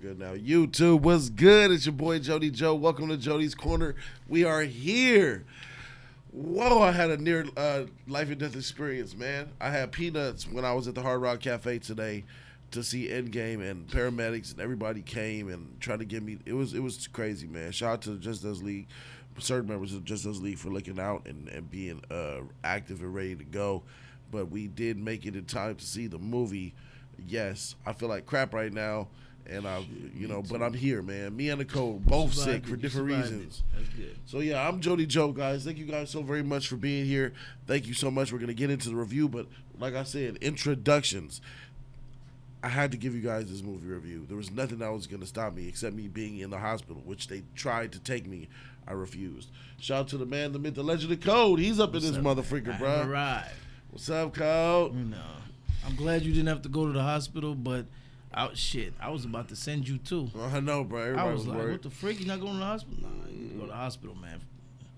good now. YouTube, what's good? It's your boy Jody Joe. Welcome to Jody's Corner. We are here. Whoa, I had a near life and death experience, man. I had peanuts when I was at the Hard Rock Cafe today to see Endgame, and paramedics and everybody came and tried to get me. It was crazy, man. Shout out to Just Us League, certain members of Just Us League for looking out and being active and ready to go. But we did make it in time to see the movie. Yes, I feel like crap right now, and but I'm here, man. Me and Nicole both sick for different reasons. That's good. So yeah, I'm Jody Joe, guys. Thank you guys so very much for being here. Thank you so much. We're gonna get into the review, but like I said, introductions. I had to give you guys this movie review. There was nothing that was gonna stop me except me being in the hospital, which they tried to take me. I refused. Shout out to the man, the myth, the legend, the Code. He's up in this motherfucker, bro. Arrived. What's up, Code? I'm glad you didn't have to go to the hospital, but I was about to send you too. I know, bro. Everybody I was like, worried. what the freak? You not going to the hospital? Nah, you can go to the hospital, man.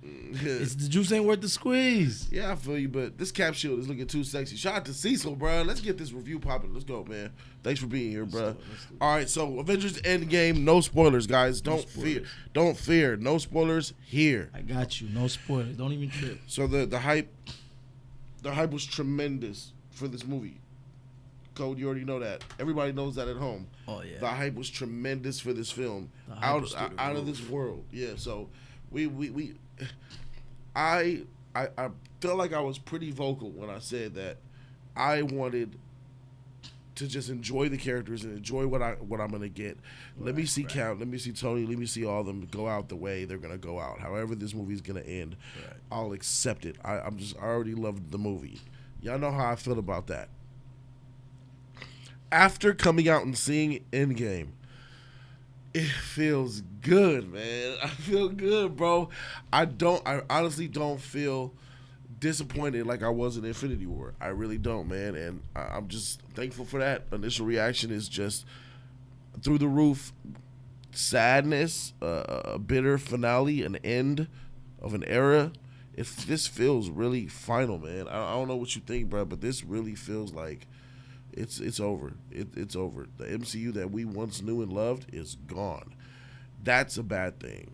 The juice ain't worth the squeeze. Yeah, I feel you, but this cap shield is looking too sexy. Shout out to Cecil, bro. Let's get this review popping. Let's go, man. Thanks for being here, bro. Let's do it. All right, so Avengers Endgame, no spoilers, guys. Don't fear. No spoilers here. I got you. No spoilers. Don't even trip. So the hype was tremendous for this movie. Code, you already know that. Everybody knows that at home. Oh yeah. The hype was tremendous for this film. Out of this world. Yeah, so I feel like I was pretty vocal when I said that I wanted to just enjoy the characters and enjoy what I'm gonna get. Let me see Count, let me see Tony, let me see all of them go out the way they're gonna go out. However this movie's gonna end, I'll accept it. I already loved the movie. Y'all know how I feel about that. After coming out and seeing Endgame, it feels good, man. I feel good, bro. I honestly don't feel disappointed like I was in Infinity War. I really don't, man. And I'm just thankful for that. Initial reaction is just through the roof. Sadness, a bitter finale, an end of an era. This feels really final, man. I don't know what you think, bro, but this really feels like it's over. It's over. The MCU that we once knew and loved is gone. That's a bad thing.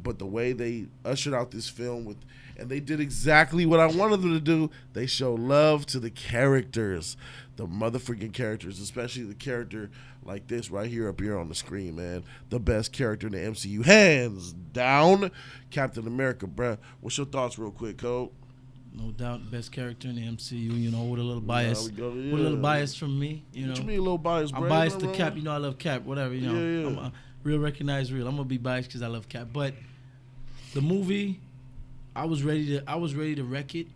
But the way they ushered out this film and they did exactly what I wanted them to do. They show love to the characters, the motherfucking characters, especially the character like this right here up here on the screen, man. The best character in the MCU, hands down, Captain America, bruh. What's your thoughts real quick, Code? No doubt, best character in the MCU. With a little bias, with a little bias from me. What you mean a little bias, bro? I'm biased to Cap. I love Cap. Whatever. I'm real recognize real. I'm gonna be biased because I love Cap. But the movie, I was ready to wreck it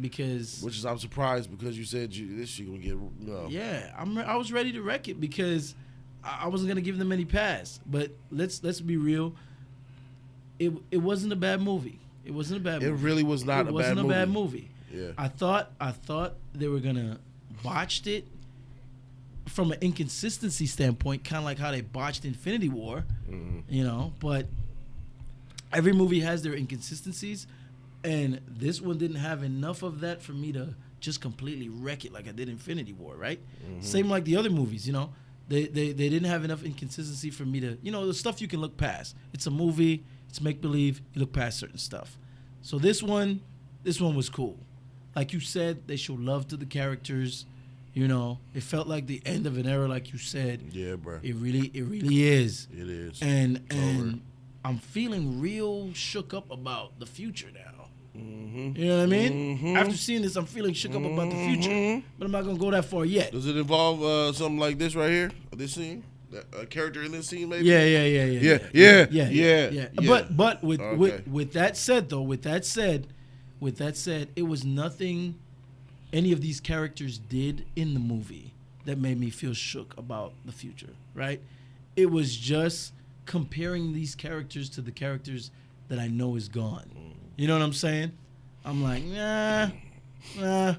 because. Which is I'm surprised because you said this shit gonna get. Yeah, I was ready to wreck it because I wasn't gonna give them any pass. But let's be real. It wasn't a bad movie. It wasn't a bad movie. It really was not a bad movie. It wasn't a bad movie. Yeah. I thought they were gonna botched it from an inconsistency standpoint, kind of like how they botched Infinity War. Mm-hmm. But every movie has their inconsistencies, and this one didn't have enough of that for me to just completely wreck it like I did Infinity War, right? Mm-hmm. Same like the other movies, They didn't have enough inconsistency for me to, the stuff you can look past. It's a movie. It's make-believe. You look past certain stuff. So this one was cool. Like you said, they showed love to the characters. It felt like the end of an era, like you said. Yeah, bro. It really is. It is. And I'm feeling real shook up about the future now. Mm-hmm. You know what I mean? Mm-hmm. After seeing this, I'm feeling shook up about the future. But I'm not gonna go that far yet. Does it involve something like this right here? This scene? A character in this scene, maybe? Yeah. But with that said, it was nothing any of these characters did in the movie that made me feel shook about the future, right? It was just comparing these characters to the characters that I know is gone. You know what I'm saying? I'm like, I'm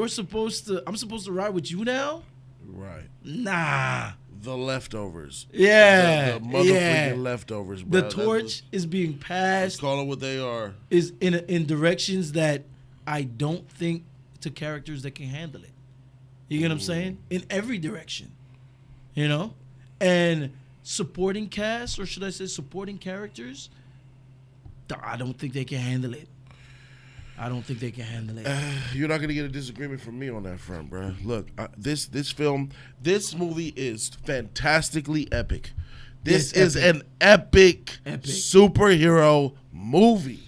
supposed to ride with you now? Right. Nah. The leftovers. Yeah. The motherfucking leftovers, bro. The torch is being passed. Let's call them what they are. Is in directions that I don't think to characters that can handle it. You get what I'm saying? In every direction. you know, and supporting cast, or should I say supporting characters, I don't think they can handle it. I don't think they can handle it. You're not gonna get a disagreement from me on that front, bro. Look, this movie is fantastically epic. This is an epic superhero movie,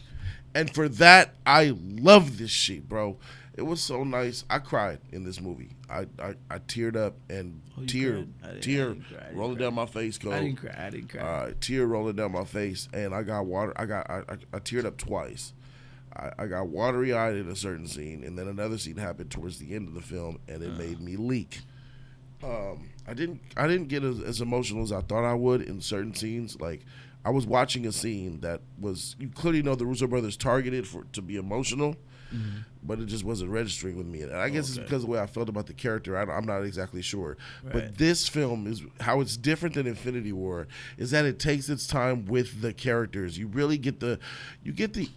and for that, I love this shit, bro. It was so nice. I cried in this movie. I teared up and tear rolling down my face. I didn't cry. Tear rolling down my face, and I got water. I teared up twice. I got watery eyed in a certain scene, and then another scene happened towards the end of the film, and it made me leak. I didn't get as emotional as I thought I would in certain scenes. Like, I was watching a scene that was, you clearly know the Russo brothers targeted to be emotional, but it just wasn't registering with me. And I guess it's because of the way I felt about the character. I'm not exactly sure. Right. But this film is how it's different than Infinity War is that it takes its time with the characters. You really get the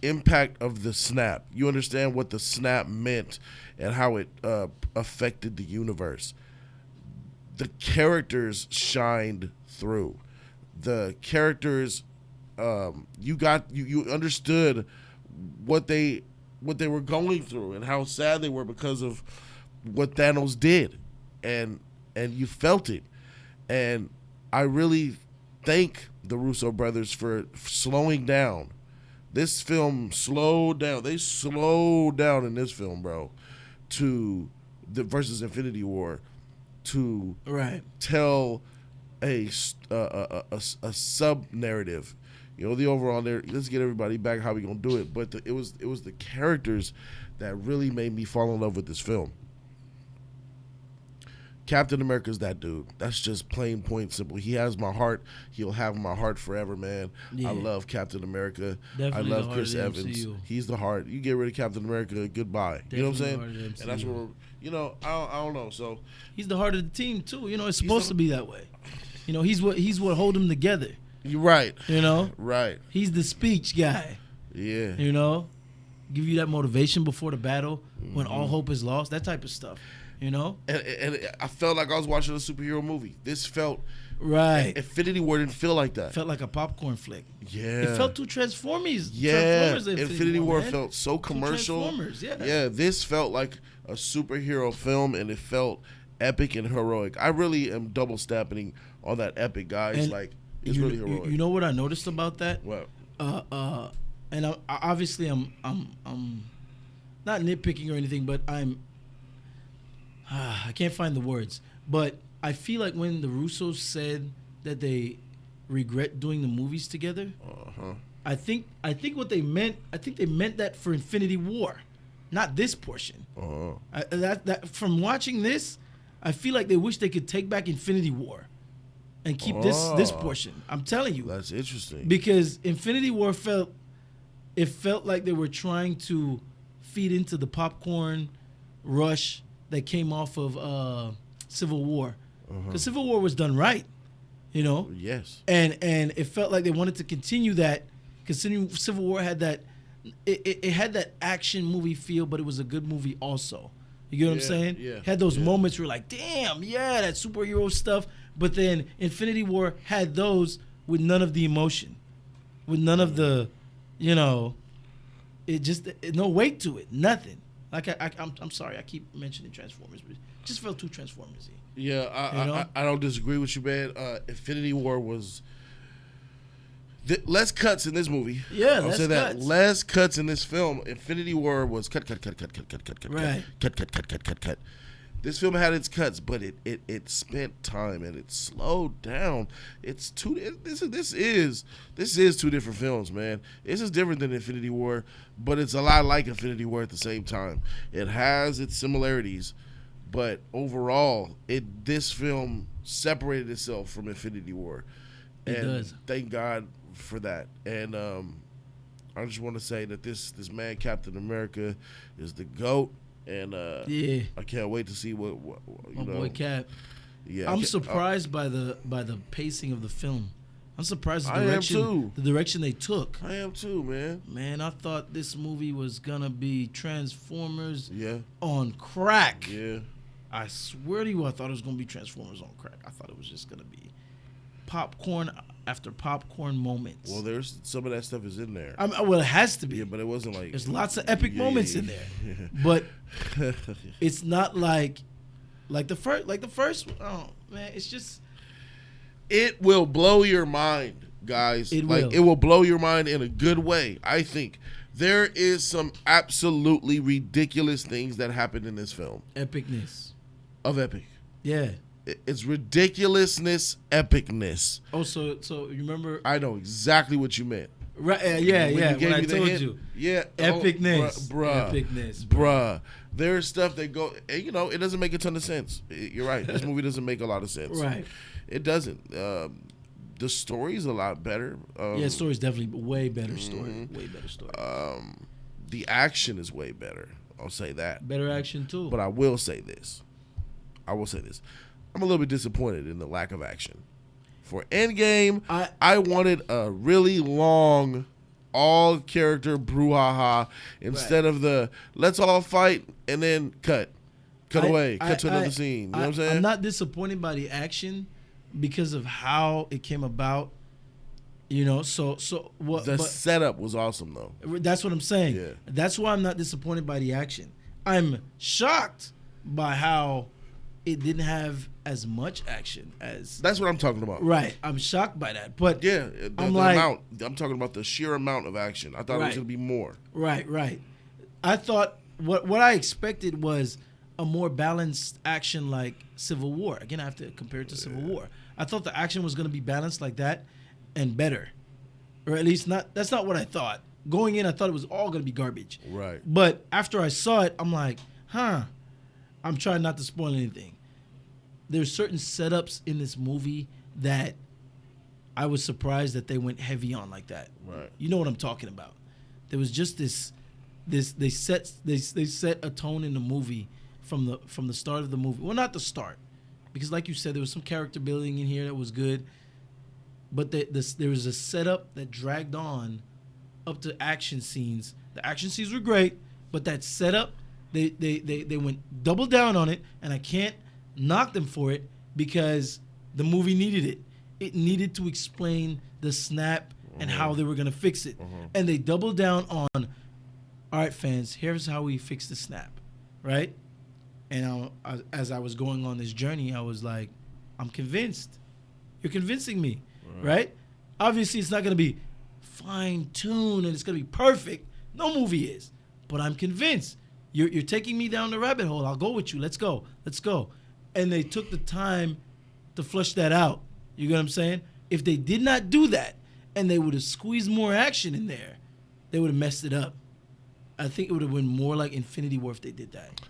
impact of the snap. You understand what the snap meant and how it affected the universe. The characters shined through. The characters, you understood what they were going through and how sad they were because of what Thanos did, and you felt it. And I really thank the Russo brothers for slowing down. This film slowed down. They slowed down in this film, bro, to the versus Infinity War, to tell a sub narrative. You know, the overall narrative. Let's get everybody back. How we gonna do it? But it was the characters that really made me fall in love with this film. Captain America's that dude. That's just plain point simple. He has my heart. He'll have my heart forever, man. Yeah. I love Captain America. Definitely I love Chris Evans. He's the heart. You get rid of Captain America, goodbye. Definitely, you know what I'm saying? And that's what I don't know. So he's the heart of the team too. You know, it's supposed to be that way. You know, he's what hold them together. You're right. You know? Right. He's the speech guy. Yeah. You know? Give you that motivation before the battle when all hope is lost. That type of stuff. You know? And I felt like I was watching a superhero movie. This felt... Right. Infinity War didn't feel like that. Felt like a popcorn flick. Yeah. It felt too Transformers. Yeah. Infinity War felt so commercial. Transformers, yeah. Yeah, this felt like a superhero film, and it felt epic and heroic. I really am double stamping on that epic, guys. It's really heroic. You know what I noticed about that? What? And obviously I'm not nitpicking or anything, but I can't find the words. But I feel like when the Russos said that they regret doing the movies together, I think what they meant. I think they meant that for Infinity War, not this portion. That from watching this, I feel like they wish they could take back Infinity War and keep this portion. I'm telling you. That's interesting. Because Infinity War felt like they were trying to feed into the popcorn rush that came off of Civil War. Because Civil War was done right, you know? Yes. And it felt like they wanted to continue that, considering Civil War had that, it had that action movie feel, but it was a good movie also. You get what I'm saying? Yeah. Had those moments where you're like, damn, yeah, that superhero stuff. But then Infinity War had those with none of the emotion, with none of the, you know, no weight to it, nothing. Like I'm sorry, I keep mentioning Transformers, but it just felt too Transformers-y. Yeah, I don't disagree with you, man. Infinity War was less cuts in this movie. Yeah, I'll say that. Less cuts in this film. Infinity War was cut. Right. Cut. This film had its cuts, but it spent time and it slowed down. This is two different films, man. This is different than Infinity War, but it's a lot like Infinity War at the same time. It has its similarities, but overall, this film separated itself from Infinity War. It does. Thank God for that. And I just want to say that this man, Captain America, is the GOAT. And I can't wait to see what my boy Cap. Yeah, I'm surprised by the pacing of the film. I'm surprised the direction they took. I am too, man. Man, I thought this movie was gonna be Transformers Yeah. on crack. Yeah. I swear to you, I thought it was gonna be Transformers on crack. I thought it was just gonna be popcorn after popcorn moments. Well, there's some of that stuff is in there. Well, it has to be. Yeah, but it wasn't like There's lots of epic moments in there, but it's not like the first. Like the first. Oh man, it's just. It will blow your mind, guys. It will blow your mind in a good way. I think there is some absolutely ridiculous things that happened in this film. Epicness. Of epic. Yeah. It's ridiculousness, epicness. Oh, so you remember? I know exactly what you meant. Right? Yeah. When I told you. Yeah. Epicness. Bruh. Epicness. Bruh. There's stuff that go. You know, it doesn't make a ton of sense. You're right. This movie doesn't make a lot of sense. Right. It doesn't. The story's a lot better. Yeah, story's definitely way better story. Way better story. The action is way better. I'll say that. Better action too. But I will say this. I'm a little bit disappointed in the lack of action. For Endgame, I wanted a really long, all-character brouhaha instead of the let's all fight and then cut away, cut to another scene. You know what I'm saying? I'm not disappointed by the action because of how it came about. You know, so what? The setup was awesome, though. That's what I'm saying. Yeah. That's why I'm not disappointed by the action. I'm shocked by how it didn't have as much action as. That's what I'm talking about. Right. I'm shocked by that. But yeah, the amount. I'm talking about the sheer amount of action. I thought it was going to be more. Right. I thought what I expected was a more balanced action like Civil War. Again, I have to compare it to Civil War. I thought the action was going to be balanced like that and better. Or at least that's not what I thought. Going in, I thought it was all going to be garbage. Right. But after I saw it, I'm like, I'm trying not to spoil anything. There's certain setups in this movie that I was surprised that they went heavy on like that. Right. You know what I'm talking about. There was just this they set a tone in the movie from the start of the movie. Well, not the start, because like you said, there was some character building in here that was good, but there was a setup that dragged on up to action scenes. The action scenes were great, but that setup they went double down on it, and I can't knock them for it because the movie needed it. It needed to explain the snap and how they were going to fix it. And they doubled down on, all right, fans, here's how we fix the snap, right? And as I was going on this journey, I was like, I'm convinced. You're convincing me, right? Obviously, it's not going to be fine-tuned and it's going to be perfect. No movie is. But I'm convinced. You're taking me down the rabbit hole. I'll go with you. Let's go. And they took the time to flush that out. You get what I'm saying? If they did not do that and they would have squeezed more action in there, they would have messed it up. I think it would have been more like Infinity War if they did that.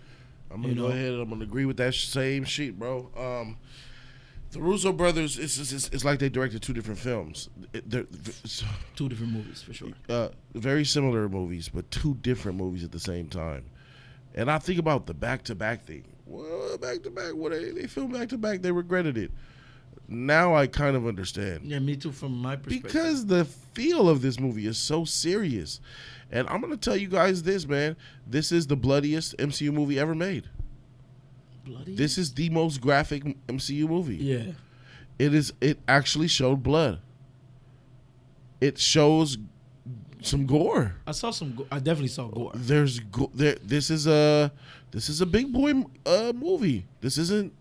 I'm going to go ahead and I'm going to agree with that same sheet, bro. The Russo brothers, it's like they directed two different films. Two different movies, for sure. Very similar movies, but two different movies at the same time. And I think about the back-to-back thing. Well, back-to-back, they filmed back-to-back, they regretted it. Now I kind of understand. Yeah, me too, from my perspective. Because the feel of this movie is so serious. And I'm going to tell you guys this, man. This is the bloodiest MCU movie ever made. Bloody? This is the most graphic MCU movie. Yeah. It actually showed blood. It shows some gore. I definitely saw gore. This is a big boy movie. This isn't.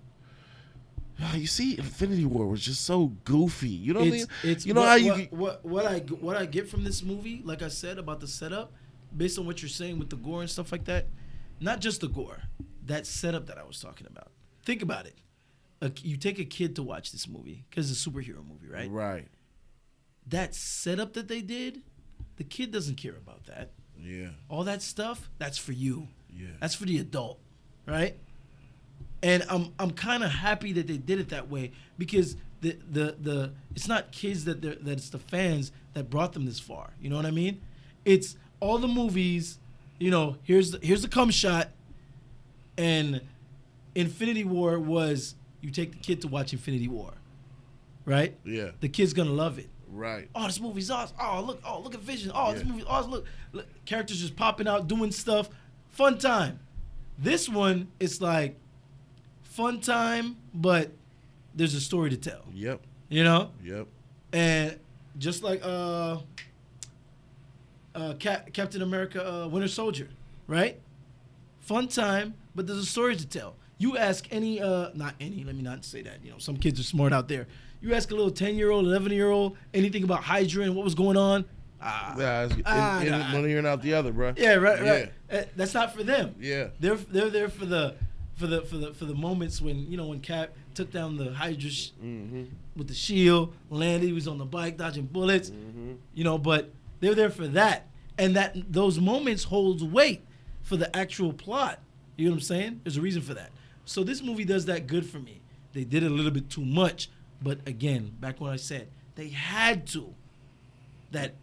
You see, Infinity War was just so goofy. You know what I mean? You know what I get from this movie, like I said about the setup, based on what you're saying with the gore and stuff like that, not just the gore, that setup that I was talking about. Think about it. You take a kid to watch this movie because it's a superhero movie, right? Right. That setup that they did, the kid doesn't care about that. Yeah. All that stuff, that's for you. Yeah. That's for the adult, right? And I'm kind of happy that they did it that way because the it's not kids that it's the fans that brought them this far. You know what I mean? It's all the movies. You know, here's the cum shot, and Infinity War was you take the kid to watch Infinity War, right? Yeah. The kid's gonna love it. Right. Oh, this movie's awesome. Look at Vision. This movie's awesome. Look, characters just popping out, doing stuff. Fun time. This one, it's like, fun time, but there's a story to tell. Yep. You know? Yep. And just like Captain America Winter Soldier, right? Fun time, but there's a story to tell. You ask any, not any, let me not say that. You know, some kids are smart out there. You ask a little 10-year-old, 11-year-old anything about Hydra and what was going on. One ear and out the other, bro. Yeah, right. That's not for them. Yeah. They're there for the moments when, you know, when Cap took down the Hydra with the shield, landed, he was on the bike dodging bullets, you know, but they're there for that. And those moments holds weight for the actual plot. You know what I'm saying? There's a reason for that. So this movie does that good for me. They did a little bit too much, but again, back when I said they had to. That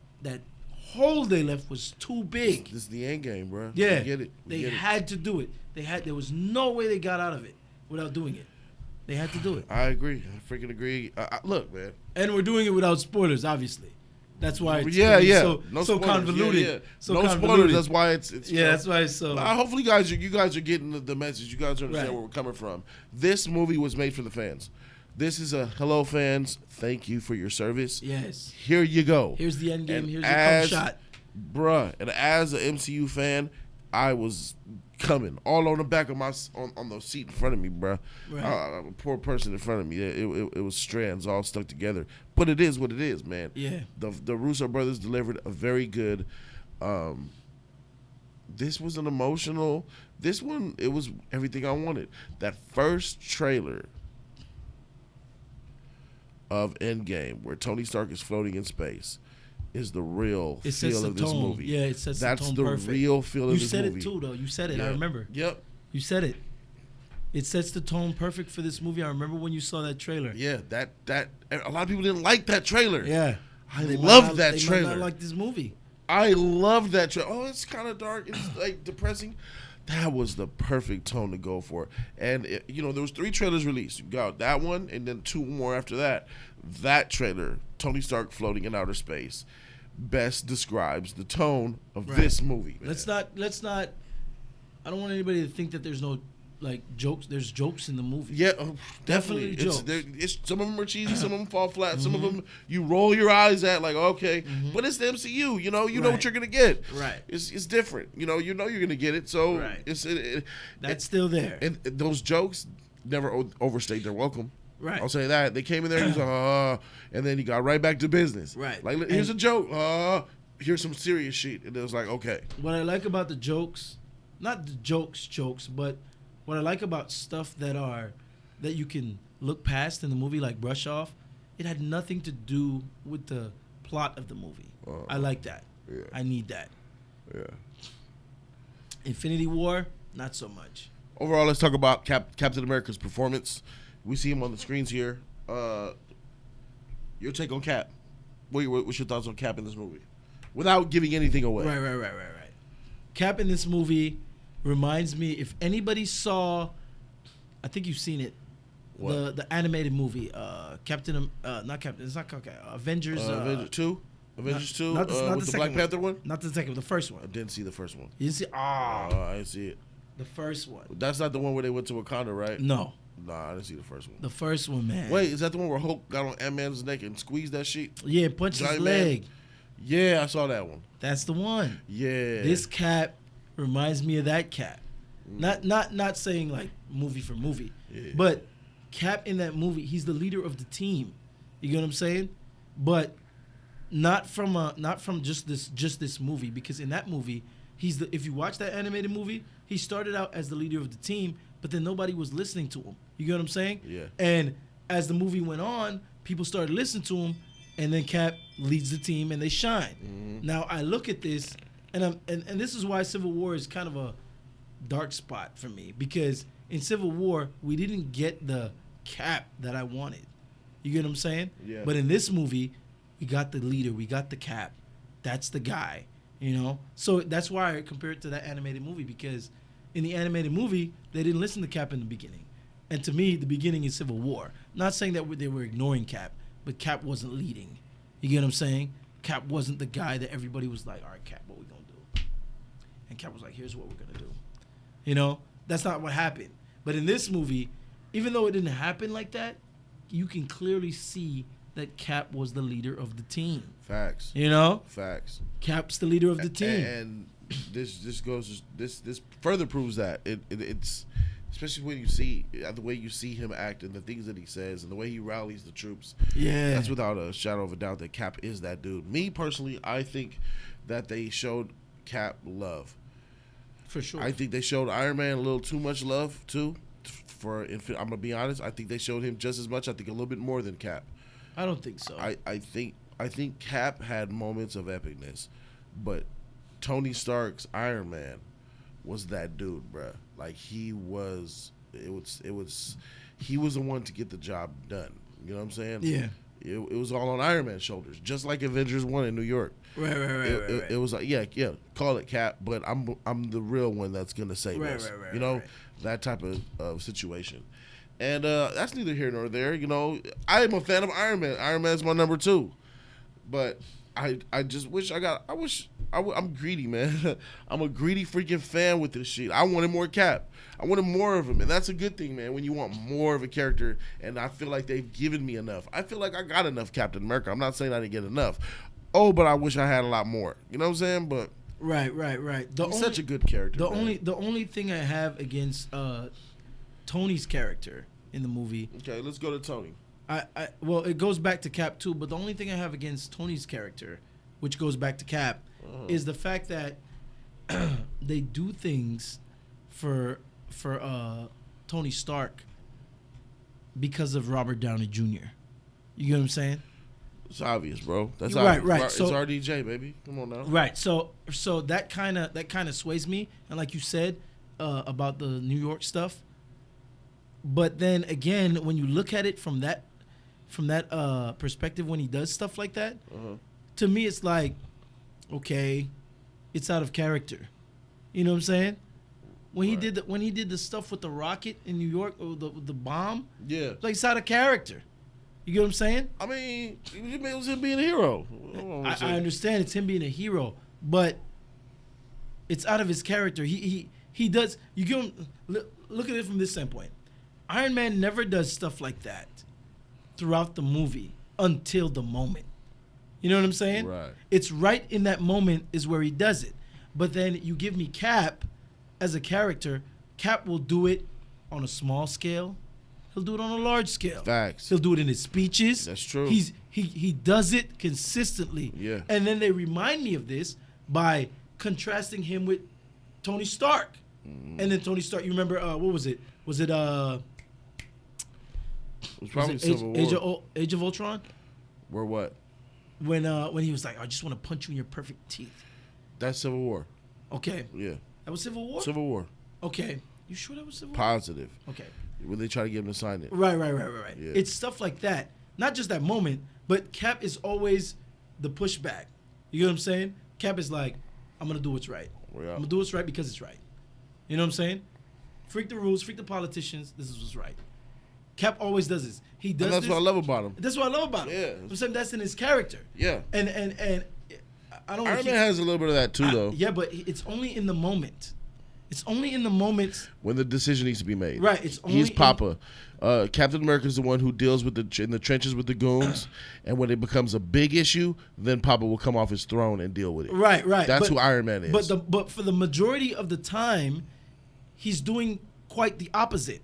hole they left was too big. This is the end game, bro. Yeah, we get it. They had to do it. There was no way they got out of it without doing it. They had to do it. I agree. I freaking agree. Look, man. And we're doing it without spoilers, obviously. That's why it's so convoluted. Yeah. So no convoluted. spoilers. That's why it's that's why it's so. Hopefully, you guys are getting the message. You guys understand Right. where we're coming from. This movie was made for the fans. This is a hello, fans. Thank you for your service. Yes. Here you go. Here's the end game. And Here's the come shot. Bruh, and as an MCU fan, I was coming all on the back of my on the seat in front of me, bruh. Right. A poor person in front of me. It was strands all stuck together. But it is what it is, man. Yeah. The Russo brothers delivered a very good. This was an emotional. This one, it was everything I wanted. That first trailer of Endgame, where Tony Stark is floating in space, is the real feel of this movie. Yeah, it sets the tone perfect. That's the real feel of this movie. You said it too, though. You said it. Yeah. I remember. Yep. You said it. It sets the tone perfect for this movie. I remember when you saw that trailer. Yeah, that a lot of people didn't like that trailer. Yeah. I loved that trailer. They might not like this movie. I loved that trailer. Oh, it's kind of dark. It's like depressing. That was the perfect tone to go for. And, there was 3 trailers released. You got that one and then 2 more after that. That trailer, Tony Stark floating in outer space, best describes the tone of this movie. Man. Let's not. I don't want anybody to think that there's no jokes. There's jokes in the movie. Yeah, definitely. jokes. Some of them are cheesy. Some of them fall flat. Some of them you roll your eyes at like, okay. But it's the MCU. You know what you're gonna get. Right. It's different. You know you're gonna get it. So that's still there. And those jokes never overstayed their welcome. Right. I'll say that. They came in there and he was like, and then he got right back to business. Right. Like, here's a joke. Here's some serious shit. And it was like, okay. What I like about the jokes, not the jokes, but what I like about stuff that you can look past in the movie, like brush off, it had nothing to do with the plot of the movie. I like that. Yeah. I need that. Yeah. Infinity War, not so much. Overall, let's talk about Captain America's performance. We see him on the screens here. Your take on Cap. What's your thoughts on Cap in this movie? Without giving anything away. Right. Cap in this movie reminds me, if anybody saw, I think you've seen it, the animated movie, Avengers. Avengers 2? Avengers 2? Not the with the Black Panther one? Not the second, the first one. I didn't see the first one. You didn't see? I didn't see it. The first one. That's not the one where they went to Wakanda, right? No. Nah, I didn't see the first one. The first one, man. Wait, is that the one where Hulk got on Ant-Man's neck and squeezed that shit? Yeah, punched his leg. Yeah, I saw that one. That's the one. Yeah. This Cap reminds me of that Cap. Not saying like movie for movie, but Cap in that movie, he's the leader of the team. You get what I'm saying? But not from just this movie, because in that movie, if you watch that animated movie, he started out as the leader of the team, but then nobody was listening to him. You get what I'm saying? Yeah. And as the movie went on, people started listening to him, and then Cap leads the team and they shine. Mm-hmm. Now I look at this, and this is why Civil War is kind of a dark spot for me, because in Civil War we didn't get the Cap that I wanted. You get what I'm saying? Yeah. But in this movie, we got the leader, we got the Cap. That's the guy, So that's why I compare it to that animated movie, because in the animated movie, they didn't listen to Cap in the beginning. And to me, the beginning is Civil War. Not saying that they were ignoring Cap, but Cap wasn't leading. You get what I'm saying? Cap wasn't the guy that everybody was like, all right, Cap, what we going to do? And Cap was like, here's what we're going to do. That's not what happened. But in this movie, even though it didn't happen like that, you can clearly see that Cap was the leader of the team. Facts. You know? Facts. Cap's the leader of the team. And this further proves that it's especially when you see the way you see him act and the things that he says and the way he rallies the troops. Yeah, that's without a shadow of a doubt that Cap is that dude. Me personally, I think that they showed Cap love. For sure. I think they showed Iron Man a little too much love too. I'm gonna be honest. I think they showed him just as much. I think a little bit more than Cap. I don't think so. I think Cap had moments of epicness, but Tony Stark's Iron Man was that dude, bruh. Like he was he was the one to get the job done. You know what I'm saying? Yeah. It was all on Iron Man's shoulders, just like Avengers 1 in New York. Right. It was like, yeah, call it Cap, but I'm the real one that's gonna save us. Right, you know, that type of situation. And that's neither here nor there. You know, I am a fan of Iron Man. Iron Man's my number 2. But I just wish I'm greedy, man. I'm a greedy freaking fan with this shit. I wanted more Cap. I wanted more of him. And that's a good thing, man, when you want more of a character. And I feel like they've given me enough. I feel like I got enough Captain America. I'm not saying I didn't get enough. Oh, but I wish I had a lot more. You know what I'm saying? But Right. He's such a good character. The only thing I have against Tony's character in the movie. Okay, let's go to Tony. Well, it goes back to Cap too, but the only thing I have against Tony's character, which goes back to Cap, is the fact that they do things for Tony Stark because of Robert Downey Jr. You get what I'm saying? It's obvious, bro. That's right, obvious. right. It's So, RDJ, baby. Come on now. Right. So that kind of sways me, and like you said about the New York stuff. But then again, when you look at it from that perspective, when he does stuff like that, to me it's like, okay, it's out of character. You know what I'm saying? When he did the stuff with the rocket in New York or the bomb, like it's out of character. You get what I'm saying? I mean, it was him being a hero. I understand it's him being a hero, but it's out of his character. He does. You give him. Look at it from this standpoint. Iron Man never does stuff like that throughout the movie until the moment. You know what I'm saying? Right. It's right in that moment is where he does it. But then you give me Cap as a character. Cap will do it on a small scale. He'll do it on a large scale. Facts. He'll do it in his speeches. That's true. He does it consistently. Yeah. And then they remind me of this by contrasting him with Tony Stark. And then Tony Stark, you remember what was it? Was it it was probably Civil War. Age of Ultron? Or what? When he was like, I just want to punch you in your perfect teeth. That's Civil War. Okay. Yeah. That was Civil War? Civil War. Okay. You sure that was Civil War? Positive. Okay. When they try to get him to sign it. Right. Yeah. It's stuff like that. Not just that moment, but Cap is always the pushback. You know what I'm saying? Cap is like, I'm going to do what's right. Yeah. I'm going to do what's right because it's right. You know what I'm saying? Freak the rules, freak the politicians. This is what's right. Cap always does this. He does. And that's this. what I love about him. That's what I love about him. Yeah. I'm saying that's in his character. Yeah. And I don't. Iron Man has a little bit of that too, though. Yeah, but it's only in the moment. It's only in the moments when the decision needs to be made. Right. It's only he's Papa. Captain America is the one who deals with in the trenches with the goons, and when it becomes a big issue, then Papa will come off his throne and deal with it. Right. That's who Iron Man is. But for the majority of the time, he's doing quite the opposite.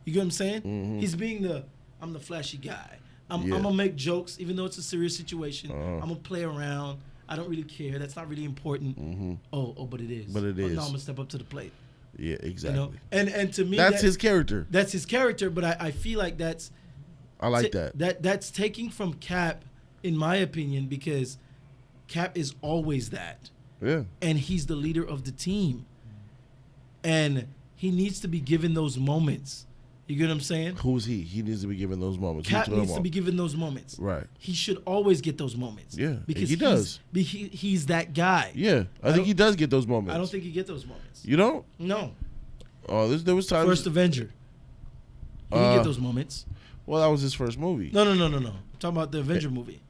You get what I'm saying? Mm-hmm. He's being I'm the flashy guy. I'm gonna make jokes, even though it's a serious situation. I'm gonna play around. I don't really care. That's not really important. Mm-hmm. Oh, but it is. But it is. No, I'm gonna step up to the plate. Yeah, exactly. You know? And to me, that's his character. That's his character. But I feel like I like that. That's taking from Cap, in my opinion, because Cap is always that. Yeah. And he's the leader of the team. And he needs to be given those moments. You get what I'm saying? Who's he? He needs to be given those moments. Cap needs to be given those moments. Right. He should always get those moments. Yeah, because he does. He's that guy. Yeah, I think he does get those moments. I don't think he get those moments. You don't? No. Oh, there was times. First Avenger. He didn't get those moments. Well, that was his first movie. No. I'm talking about the Avenger movie.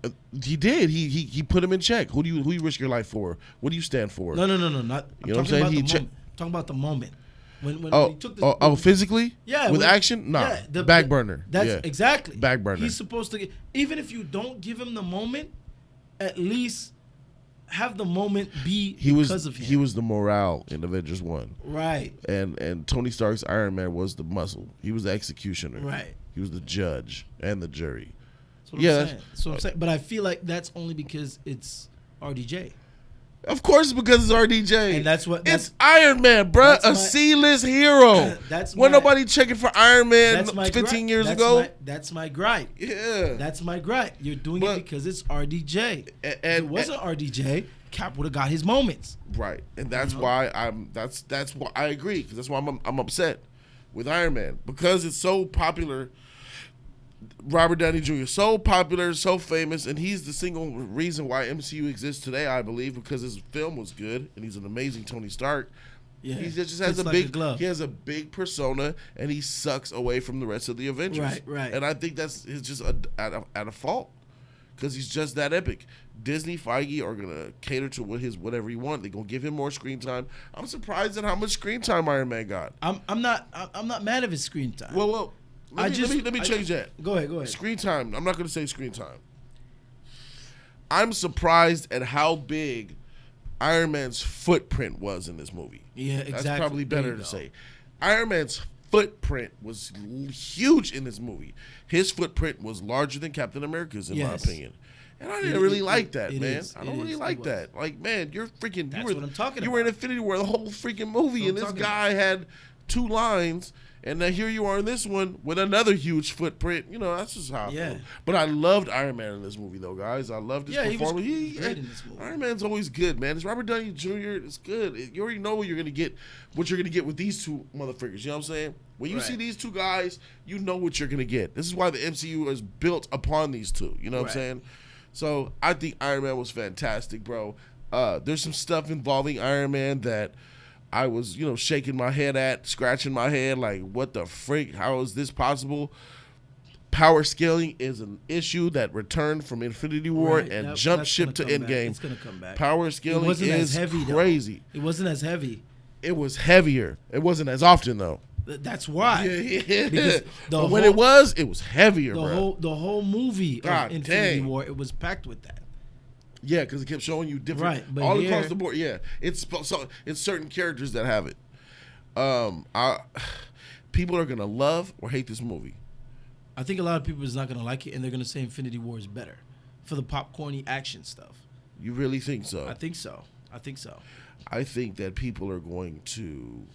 He did. He put him in check. Who you risk your life for? What do you stand for? No. Not. You know what I'm saying? Talking about the moment. When he took the physically? Yeah, with action? Nah, yeah, the back burner. That's exactly back burner. He's supposed to get, even if you don't give him the moment, at least have the moment be because of him. He was the morale in Avengers 1. Right. And Tony Stark's Iron Man was the muscle. He was the executioner. Right. He was the judge and the jury. That's what I'm saying. But I feel like that's only because it's RDJ. Of course, because it's RDJ. And it's Iron Man, bruh. A C-list hero. Nobody checking for Iron Man 15 years ago. That's my gripe. Yeah. That's my gripe. You're doing it because it's RDJ. If it wasn't RDJ, Cap would have got his moments. Right. And that's why that's why I agree. Because that's why I'm upset with Iron Man. Because it's so popular. Robert Downey Jr. so popular, so famous, and he's the single reason why MCU exists today, I believe, because his film was good and he's an amazing Tony Stark. Yeah, he just has he has a big persona, and he sucks away from the rest of the Avengers. Right. And I think that's just at a fault, because he's just that epic. Disney, Feige are gonna cater to whatever he wants. They're gonna give him more screen time. I'm surprised at how much screen time Iron Man got. I'm not mad at his screen time. Well. Let me change that. Go ahead. Screen time. I'm not going to say screen time. I'm surprised at how big Iron Man's footprint was in this movie. Yeah, exactly. That's probably better to say. Iron Man's footprint was huge in this movie. His footprint was larger than Captain America's, in my opinion. And I didn't really like that, man. I don't really like that. Like, man, you're freaking. That's what I'm talking about. You were in Infinity War the whole freaking movie, and this guy had 2 lines. And then here you are in this one with another huge footprint. You know, that's just how I feel. But I loved Iron Man in this movie, though, guys. I loved his performance. He was great in this movie. Iron Man's always good, man. It's Robert Downey Jr. It's good. You already know what you're going to get with these 2 motherfuckers. You know what I'm saying? When you see these 2 guys, you know what you're going to get. This is why the MCU is built upon these 2. You know what I'm saying? So I think Iron Man was fantastic, bro. There's some stuff involving Iron Man that I was, shaking my head at, scratching my head, like, what the freak? How is this possible? Power scaling is an issue that returned from Infinity War and jumped ship to Endgame. It's going to come back. Power scaling is crazy. It wasn't as heavy. It was heavier. It wasn't as often, though. That's why. Yeah. Because when it was heavier, bro. The whole movie of Infinity War, it was packed with that. Yeah, because it kept showing you different, but all across the board. Yeah, it's certain characters that have it. People are gonna love or hate this movie. I think a lot of people is not gonna like it, and they're gonna say Infinity War is better for the popcorny action stuff. You really think so? I think so. I think that people are going to.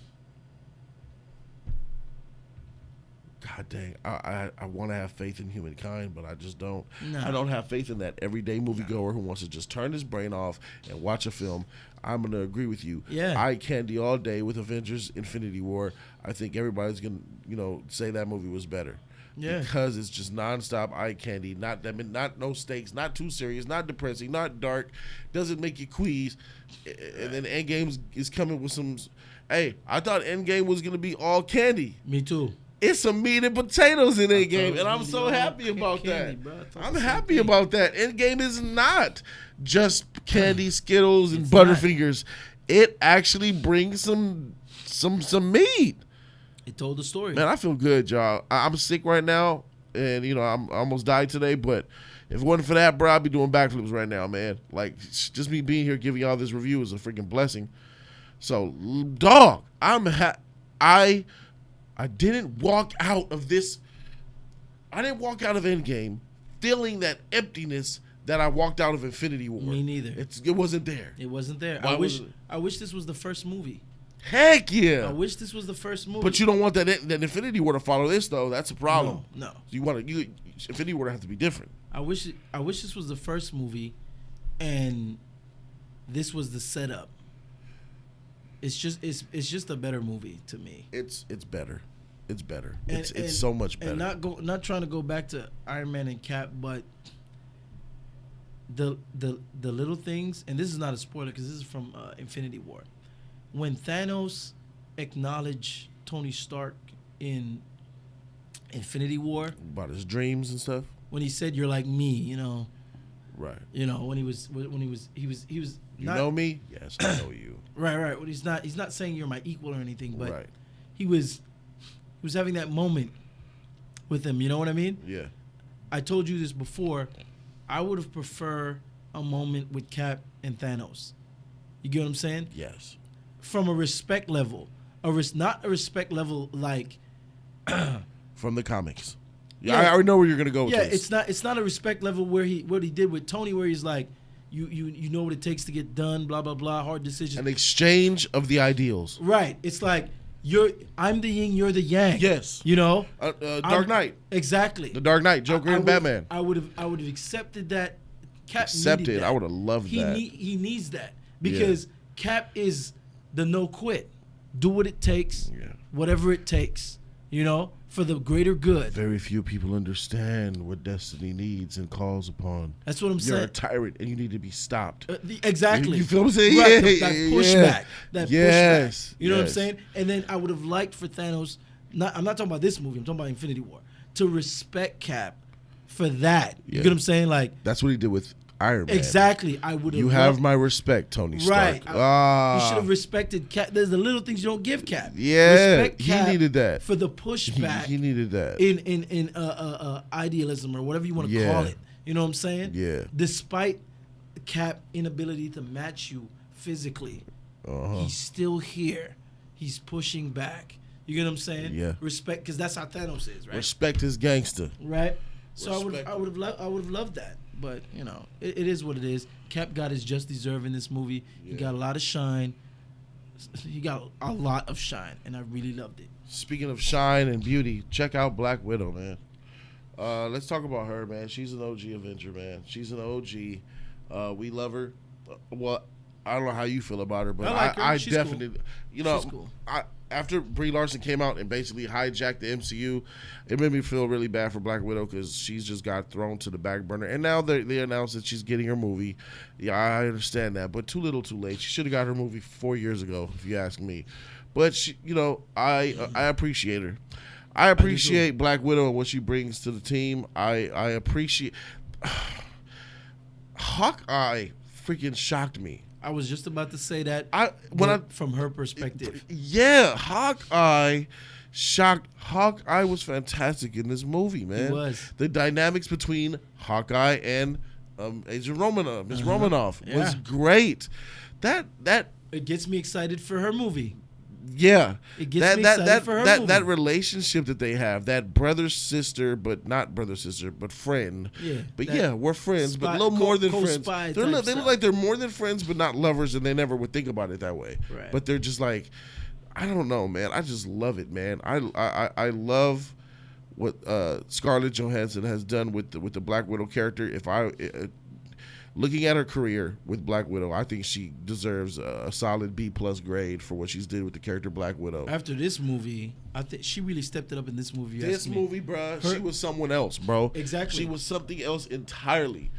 God dang, I want to have faith in humankind, but I just don't. No. I don't have faith in that everyday moviegoer who wants to just turn his brain off and watch a film. I'm going to agree with you. Yeah. Eye candy all day with Avengers Infinity War. I think everybody's going to, say that movie was better. Yeah. Because it's just nonstop eye candy, not no stakes, not too serious, not depressing, not dark, doesn't make you queasy. And then Endgame is coming with some. Hey, I thought Endgame was going to be all candy. Me too. It's some meat and potatoes in Endgame, and I'm so happy about that. I'm happy about that. Endgame is not just candy, Skittles, and Butterfingers. It actually brings some meat. It told the story. Man, I feel good, y'all. I'm sick right now, and I almost died today. But if it wasn't for that, bro, I'd be doing backflips right now, man. Like, just me being here giving y'all this review is a freaking blessing. So, dog, I didn't walk out of this. I didn't walk out of Endgame feeling that emptiness that I walked out of Infinity War. Me neither. It wasn't there. It wasn't there. I wish this was the first movie. Heck yeah. I wish this was the first movie. But you don't want that Infinity War to follow this, though. That's a problem. No. Infinity War to have to be different. I wish this was the first movie, and this was the setup. It's just a better movie to me. It's better. It's better. It's so much better. And not trying to go back to Iron Man and Cap, but the little things, and this is not a spoiler because this is from Infinity War. When Thanos acknowledged Tony Stark in Infinity War about his dreams and stuff, when he said, "You're like me," right? When he was. You know me? Yes, I know you. Right. Well, he's not saying you're my equal or anything, but he was having that moment with him. You know what I mean? Yeah. I told you this before. I would have preferred a moment with Cap and Thanos. You get what I'm saying? Yes. From a respect level, not a respect level like from the comics. Yeah, I already know where you're gonna go with this. Yeah, it's not a respect level where what he did with Tony, where he's like, you know what it takes to get done, blah blah blah, hard decisions. An exchange of the ideals. Right. It's like I'm the yin, you're the yang. Yes. You know. Dark Knight. Exactly. The Dark Knight, Joker and Batman. I would have accepted that. Cap accepted. I would have loved that. He needs that because Cap is the no quit. Do what it takes. Yeah. Whatever it takes. You know, for the greater good. Very few people understand what destiny needs and calls upon. That's what I'm saying. You're a tyrant and you need to be stopped. Exactly. You feel what I'm saying? Right, Yeah, that pushback. That pushback. You know what I'm saying? And then I would have liked for Thanos, I'm not talking about this movie, I'm talking about Infinity War, to respect Cap for that. You get what I'm saying? Like that's what he did with Iron Man. Exactly. I would have. You have my respect, Tony Stark. Right. You should have respected Cap. There's the little things you don't give Cap. Yeah. Respect Cap he needed that. For the pushback. He needed that. In idealism or whatever you want to call it. You know what I'm saying? Yeah. Despite Cap inability to match you physically, he's still here. He's pushing back. You get what I'm saying? Yeah. Respect, because that's how Thanos is, right? Respect his gangster. Right. So I would have loved that. But, you know, it is what it is. Cap got his just deserve in this movie. Yeah. He got a lot of shine. He got a lot of shine, and I really loved it. Speaking of shine and beauty, check out Black Widow, man. Let's talk about her, man. She's an OG Avenger, man. She's an OG. We love her. Well, I don't know how you feel about her, but I like her. She's definitely, cool. You know, she's cool. After Brie Larson came out and basically hijacked the MCU, it made me feel really bad for Black Widow because she's just got thrown to the back burner. And now they announced that she's getting her movie. Yeah, I understand that, but too little, too late. She should have got her movie 4 years ago, if you ask me. But she, you know, I appreciate her. I appreciate Black Widow and what she brings to the team. I appreciate Hawkeye. Freaking shocked me. I was just about to say that from her perspective. Yeah, Hawkeye shocked. Hawkeye was fantastic in this movie, man. He was. The dynamics between Hawkeye and Agent Romanoff, Ms. Romanoff, was great. That it gets me excited for her movie. Yeah, it gets me excited for her movie. That relationship that they have, that brother sister, but not brother sister, but friend. Yeah, but we're friends, but a little more than friends. They look like they're more than friends, but not lovers, and they never would think about it that way. Right. But they're just like, I don't know, man. I just love it, man. I love what Scarlett Johansson has done with the Black Widow character. Looking at her career with Black Widow, I think she deserves a solid B+ grade for what she's did with the character Black Widow. After this movie, I think she really stepped it up in this movie. This movie, bro, she was someone else, bro. Exactly. She was something else entirely.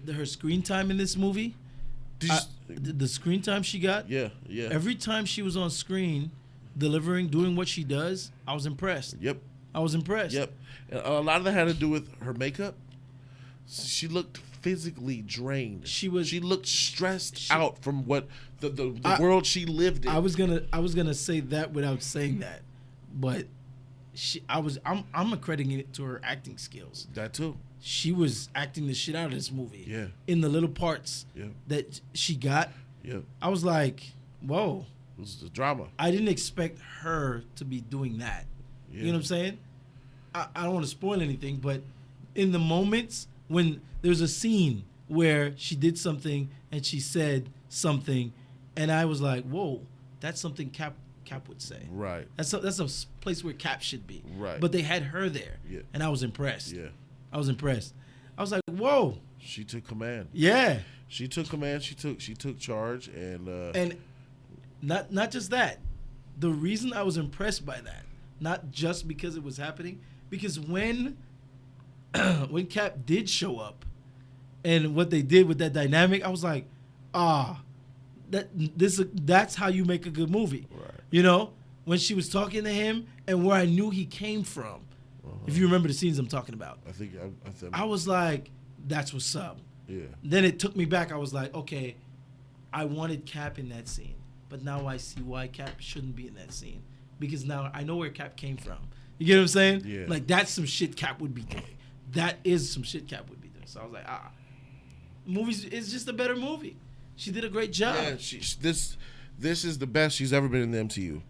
Her screen time in this movie, the screen time she got. Yeah. Every time she was on screen, doing what she does, I was impressed. Yep. I was impressed. Yep. And a lot of that had to do with her makeup. She looked physically drained. She looked stressed out from what the world she lived in. I was gonna say that without saying that, but I'm accrediting it to her acting skills. That too. She was acting the shit out of this movie. Yeah. In the little parts that she got. Yeah. I was like, whoa. It was the drama. I didn't expect her to be doing that. Yeah. You know what I'm saying? I don't want to spoil anything, but in the moments when there's a scene where she did something and she said something, and I was like, whoa, that's something Cap would say. Right. That's a place where Cap should be. Right. But they had her there, and I was impressed. Yeah. I was impressed. I was like, whoa. She took command. Yeah. She took command. She took charge, and not just that. The reason I was impressed by that, not just because it was happening, because when Cap did show up and what they did with that dynamic, I was like, that's how you make a good movie. Right. You know, when she was talking to him and where I knew he came from. If you remember the scenes I'm talking about. I was like, that's what's up. Yeah. Then it took me back. I was like, okay, I wanted Cap in that scene, but now I see why Cap shouldn't be in that scene. because now I know where Cap came from. You get what I'm saying? Yeah. Like, that's some shit Cap would be doing. That is some shit Cap would be doing. So I was like, movies is just a better movie. She did a great job. Yeah, this is the best she's ever been in the MCU.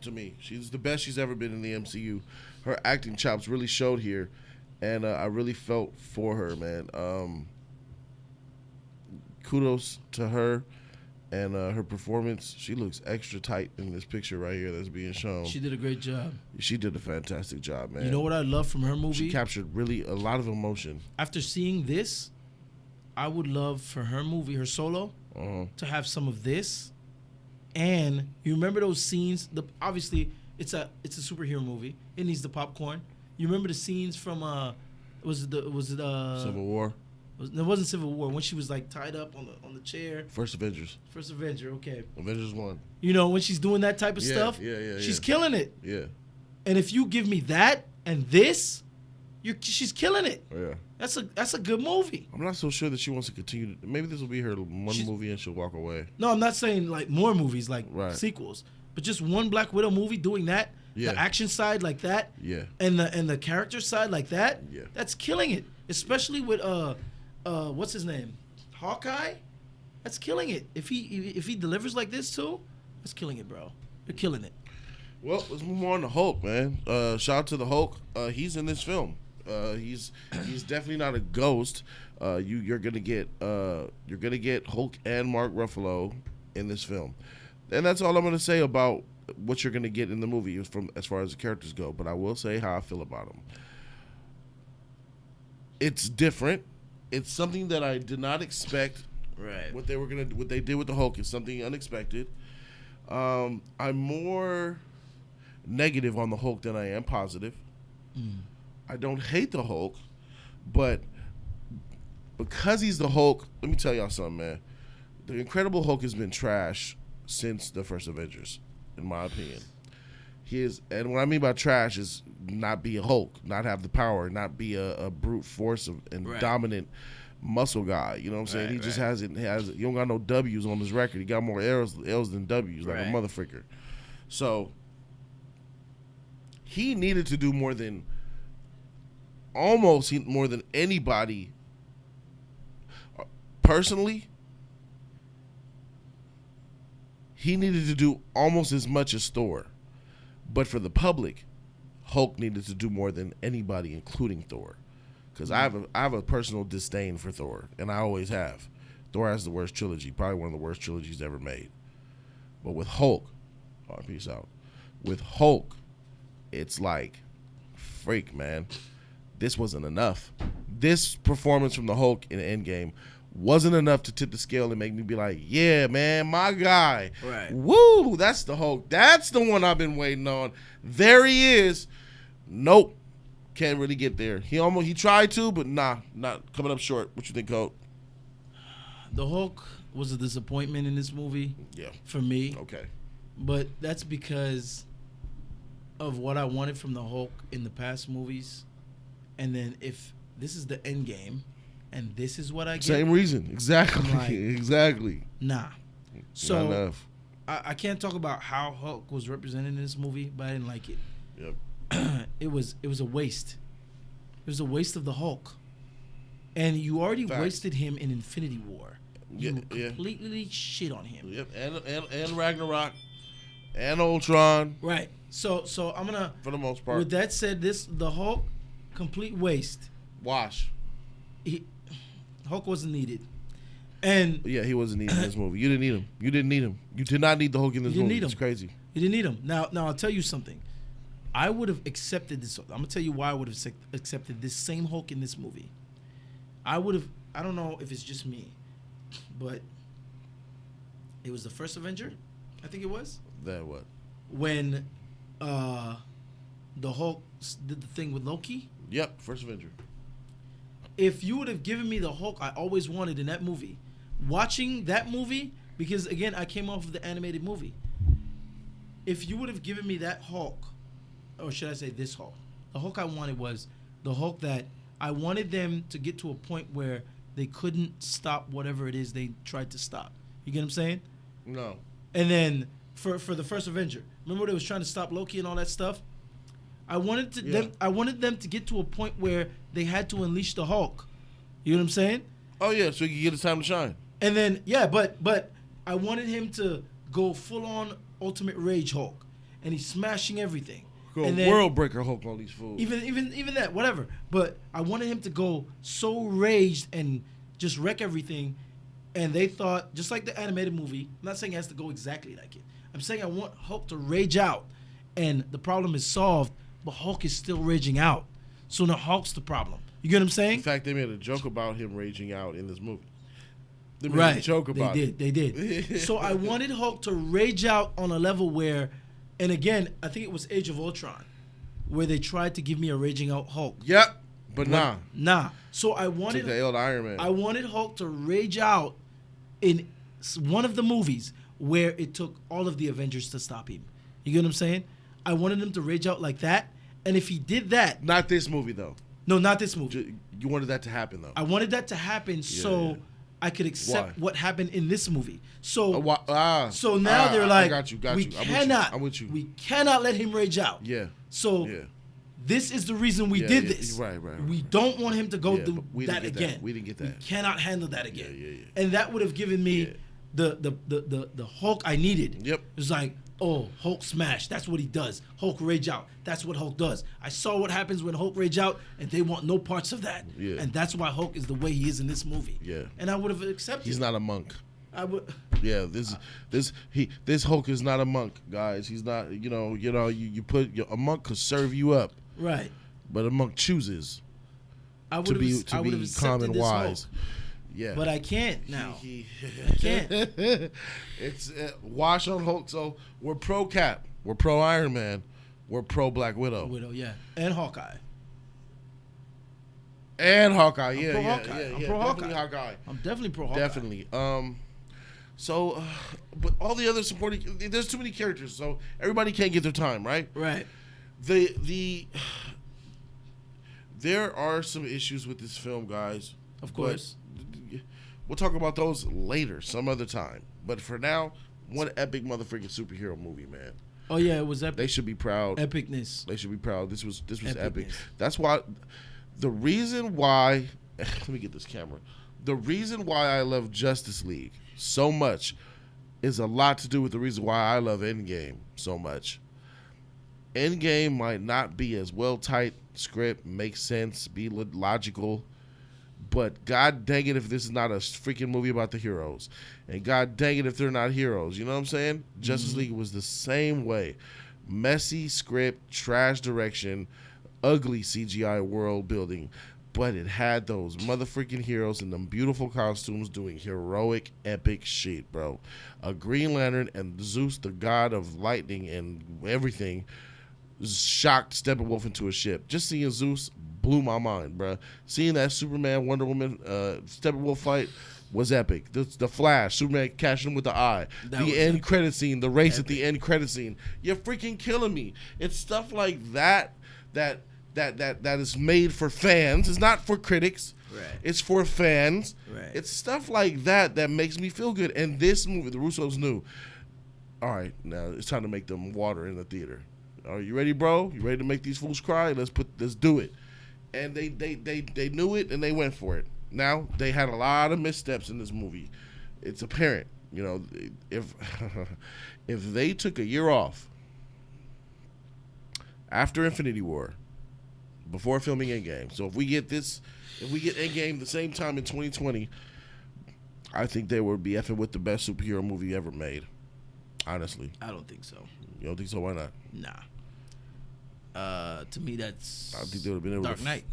To me, she's the best she's ever been in the MCU. Her acting chops really showed here, and I really felt for her, man. Kudos to her and her performance. She looks extra tight in this picture right here that's being shown. She did a great job. She did a fantastic job, man. You know what I love from her movie? She captured really a lot of emotion. After seeing this, I would love for her movie, her solo, to have some of this. And you remember those scenes? Obviously, it's a superhero movie. It needs the popcorn. You remember the scenes from was it Civil War? It wasn't Civil War, when she was like tied up on the chair. First Avengers. First Avenger, okay. Avengers 1. You know, when she's doing that type of stuff, she's killing it. Yeah. And if you give me that and this, she's killing it. Yeah. That's a good movie. I'm not so sure that she wants to continue. Maybe this will be her movie and she'll walk away. No, I'm not saying like more movies, like sequels, but just one Black Widow movie doing that. Yeah. The action side like that. Yeah. And the character side like that. Yeah. That's killing it. Especially with what's his name? Hawkeye? That's killing it. If he delivers like this too, that's killing it, bro. They're killing it. Well, let's move on to Hulk, man. Shout out to the Hulk. He's in this film. He's definitely not a ghost. You're gonna get Hulk and Mark Ruffalo in this film, and that's all I'm gonna say about what you're gonna get in the movie from as far as the characters go. But I will say how I feel about them. It's different. It's something that I did not expect. Right. What they did with the Hulk is something unexpected. I'm more negative on the Hulk than I am positive. I don't hate the Hulk, but because he's the Hulk, let me tell y'all something, man. The Incredible Hulk has been trash since the first Avengers, in my opinion. And what I mean by trash is not be a Hulk, not have the power, not be a brute force and dominant muscle guy. You know what I'm saying? He just he don't got no W's on his record. He got more L's than W's, like a motherfucker. So he needed to do more than anybody. Personally, he needed to do almost as much as Thor. But for the public, Hulk needed to do more than anybody, including Thor. Because I have a personal disdain for Thor, and I always have. Thor has the worst trilogy, probably one of the worst trilogies ever made. But with Hulk, peace out. With Hulk, it's like, freak, man. This wasn't enough. This performance from the Hulk in Endgame wasn't enough to tip the scale and make me be like, yeah, man, my guy. Right. Woo, that's the Hulk. That's the one I've been waiting on. There he is. Nope. Can't really get there. He tried to, but not coming up short. What you think, Colt? The Hulk was a disappointment in this movie. Yeah. For me. Okay. But that's because of what I wanted from the Hulk in the past movies. And then if this is the end game and this is what I get. Same reason. Exactly. Like, exactly. Nah. So not enough. I can't talk about how Hulk was represented in this movie, but I didn't like it. Yep. It was a waste. It was a waste of the Hulk. And you already wasted him in Infinity War. You completely shit on him. Yep. And Ragnarok and Ultron. Right. So I'm gonna, for the most part. With that said, the Hulk, complete waste. Wash. Hulk wasn't needed. And yeah, he wasn't needed in this movie. You didn't need him. You didn't need him. You did not need the Hulk in this movie. It's crazy. You didn't need him. Now I'll tell you something. I would have accepted this. I'm gonna tell you why I would have accepted this same Hulk in this movie. I would have. I don't know if it's just me, but it was the first Avenger. I think it was. That what? When the Hulk did the thing with Loki. Yep, first Avenger. If you would have given me the Hulk I always wanted in that movie, watching that movie, because again I came off of the animated movie. If you would have given me that Hulk, or should I say this Hulk, the Hulk I wanted was the Hulk that I wanted them to get to a point where they couldn't stop whatever it is they tried to stop. You get what I'm saying? No. And then for the first Avenger, Remember they was trying to stop Loki and all that stuff. I wanted them to get to a point where they had to unleash the Hulk. You know what I'm saying? Oh yeah, so you get his time to shine. And then but I wanted him to go full on Ultimate Rage Hulk, and he's smashing everything. Go and then, World Breaker Hulk on these fools. Even that, whatever. But I wanted him to go so raged and just wreck everything. And they thought, just like the animated movie, I'm not saying it has to go exactly like it. I'm saying I want Hulk to rage out, and the problem is solved, but Hulk is still raging out. So now Hulk's the problem. You get what I'm saying? In fact, they made a joke about him raging out in this movie. They made a joke about it. They did. So I wanted Hulk to rage out on a level where, and again, I think it was Age of Ultron, where they tried to give me a raging out Hulk. Yep, but nah. Nah. So I wanted Took the L to Iron Man. I wanted Hulk to rage out in one of the movies where it took all of the Avengers to stop him. You get what I'm saying? I wanted him to rage out like that, and if he did that, not this movie though. No, not this movie. You wanted that to happen though. I wanted that to happen so I could accept what happened in this movie. So now they're like, I got you. I'm with you. We cannot let him rage out. Yeah. So this is the reason we did this. Right. We don't want him to go do that again. We didn't get that. We cannot handle that again. Yeah. And that would have given me the Hulk I needed. Yep. It was like, oh, Hulk smash. That's what he does. Hulk rage out. That's what Hulk does. I saw what happens when Hulk rage out, and they want no parts of that. Yeah. And that's why Hulk is the way he is in this movie. Yeah. And I would have accepted. He's not a monk. I would. Yeah, this Hulk is not a monk, guys. He's not. You put a monk could serve you up. Right. But a monk chooses to be calm and wise. Hulk. Yeah. But I can't now. I can't. It's wash on Hulk. So we're pro Cap. We're pro Iron Man. We're pro Black Widow. And Hawkeye. And Hawkeye. I'm pro Hawkeye. I'm definitely pro Hawkeye. Definitely. So, but all the other supporting, there's too many characters, so everybody can't get their time, right? Right. There are some issues with this film, guys. Of course. We'll talk about those later, some other time. But for now, one epic motherfucking superhero movie, man. Oh yeah, it was epic. They should be proud. Epicness. They should be proud. This was Epicness. epic. That's why. The reason why. Let me get this camera. The reason why I love Justice League so much is a lot to do with the reason why I love Endgame so much. Endgame might not be as well tight script, make sense, be logical, but god dang it if this is not a freaking movie about the heroes, and god dang it if they're not heroes. You know what I'm saying? Justice League was the same way. Messy script, trash direction, ugly CGI world building, but it had those motherfucking heroes in them beautiful costumes doing heroic, epic shit, bro. A Green Lantern and Zeus, the god of lightning and everything, shocked Steppenwolf into a ship. Just seeing Zeus blew my mind, bro. Seeing that Superman, Wonder Woman, Steppenwolf fight was epic. The Flash, Superman catching him with the eye. The end credit scene, the race at the end credit scene. You're freaking killing me. It's stuff like that is made for fans. It's not for critics. Right. It's for fans. Right. It's stuff like that makes me feel good. And this movie, the Russos knew, all right, now it's time to make them water in the theater. Are you ready, bro? You ready to make these fools cry? Let's do it. And they knew it and they went for it. Now, they had a lot of missteps in this movie. It's apparent. You know, if they took a year off after Infinity War, before filming Endgame. So if we get Endgame the same time in 2020, I think they would be effing with the best superhero movie ever made. Honestly. I don't think so. You don't think so? Why not? Nah. To me, that's. I think they would have been able Dark Knight.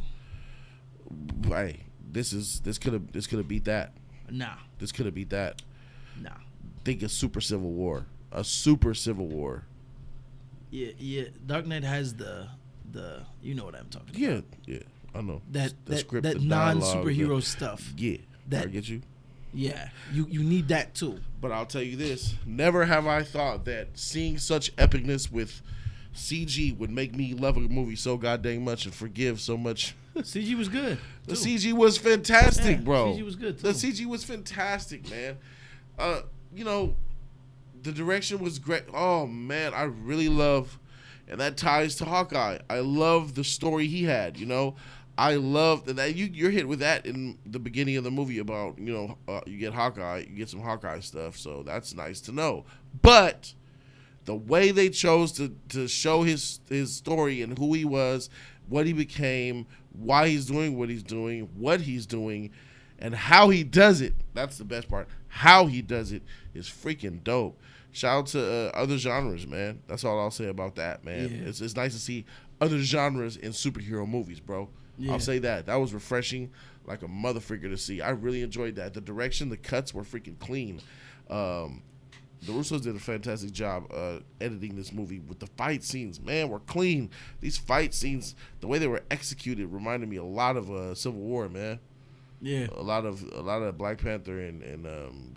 Hey, this could have beat that. Nah. This could have beat that. Nah. Think a super Civil War. A super Civil War. Yeah. Dark Knight has the you know what I'm talking about. Yeah. I know. That script, that non-superhero stuff. Yeah. I get you. Yeah. You need that too. But I'll tell you this, never have I thought that seeing such epicness with CG would make me love a movie so goddamn much and forgive so much. CG was good. The CG was fantastic, bro. CG was good too. The CG was fantastic, man. You know, The direction was great. Oh man, I really love, and that ties to Hawkeye. I love the story he had. I love that you're hit with that in the beginning of the movie about you get Hawkeye, you get some Hawkeye stuff. So that's nice to know. But the way they chose to show his story and who he was, what he became, why he's doing what he's doing, and how he does it. That's the best part. How he does it is freaking dope. Shout out to other genres, man. That's all I'll say about that, man. Yeah. It's nice to see other genres in superhero movies, bro. Yeah. I'll say that. That was refreshing like a motherfucker to see. I really enjoyed that. The direction, the cuts were freaking clean. The Russos did a fantastic job editing this movie with the fight scenes. Man, were clean. These fight scenes, the way they were executed, reminded me a lot of Civil War, man. Yeah, a lot of Black Panther and